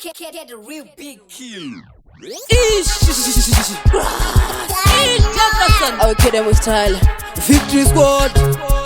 Get the real big kill. I will kill them with style. Victory squad,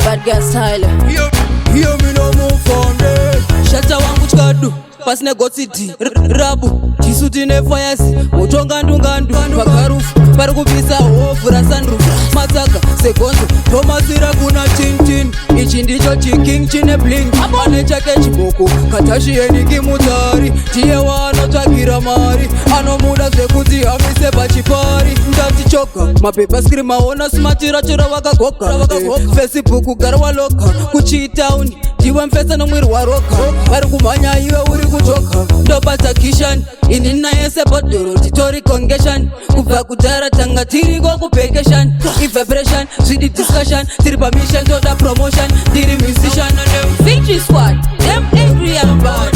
bad guy style. Hear me no move from there. Shata wangu chikadu, pasine gotsidi rabu tisuti nefayasi mutonga ndungandu pakarufu pari kupisa hofu rasanrufu matsaka segonzo tomasira kuna tintin ichi ndicho chiking chine bling ane chake chiboko katashiyeni mutari tiye wanotsvagira mari anomuda zvekuti amise pachipari ndati choka mapepa skrim aona smatira chero vakagoka Facebook gara waloka kuchitauni ndiwe mfesa nomwiri waroka vari kumhanya iwe uri kujoka ndobata kishan ini naye sebhodhoro titori congestion kubva kudhara tanga tiriko kupekeshan ivibration zvidi discussion tiri pamission toda promotion tiri musician. Victory squad, them angry and bad.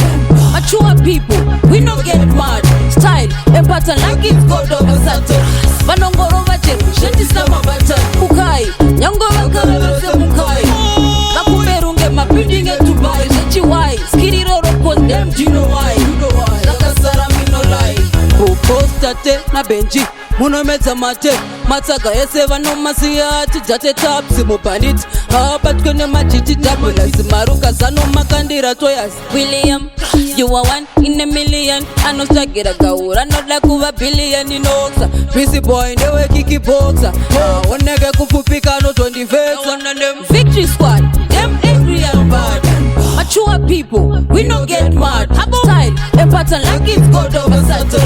Mature people, we no get mad. Style, empata like it's God over Saturn. Vanongorova cheru, shetisa mabata. Mukai, nyangova kalose mukai. Makumerunge mabuilding it to buy. Zechi why, skiri roro condemn, do you know why? Lakasara mi no lie. Postate na benji munomedza mate matsaga ese vanomasiya tidzate tapsi mubandit haabatwe nemajiti dabulasi maruka zanomakandira toyas William, you are one in a million. Anotsvagira gaura anoda kuva billion inoksa Busy boy ndewe kickboxer oneke kupfupika anotondivhetsa. Victory squad, them angry and bad. Mature people, we no get mad. Style, a pattern like it's God over Saturn.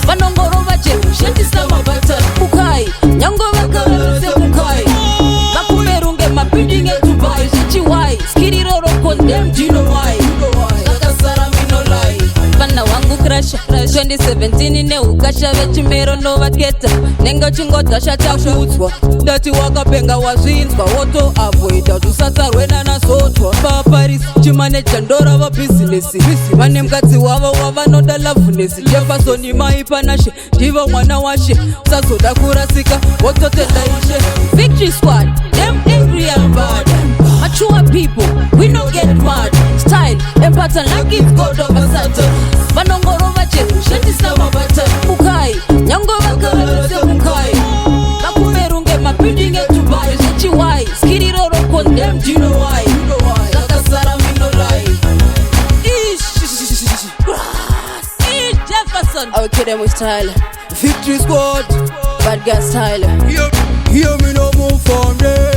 Vanongorova cheru, shetisa mabata. Mukai, nyangova kalose mukai. Makumerunge mabuilding it to buy. Zechi why, skiri roro condemn, do you know why? Lakasara mi no lie. Vana wangu crasha 2017 neukasha vechimero novaketa nenga chingodhasha takuudzwa ndati wakapenga wazvinzwa woto avoida tusatsarwe nanasotwa paparis chimaneja ndorava bhizinesi vane mukadzi wavo wavanoda lavunesi jefasoni mai panashe ndivo mwana washe usazoda kurasika wototenda ishe. Victory squad, them angry and bad. Mature people, we no get mad. Style, a pattern like it's God over Saturn. Vanongorova cheru, shetisa mabata. Mukai, nyangova kalose mukai. Makumerunge mabuilding it to buy. Zechi why, skiri roro condemn, do you know why? Lakasara mi no lie. Jefferson, I will kill them with style. Victory squad, bad guy style. hear me no move from there.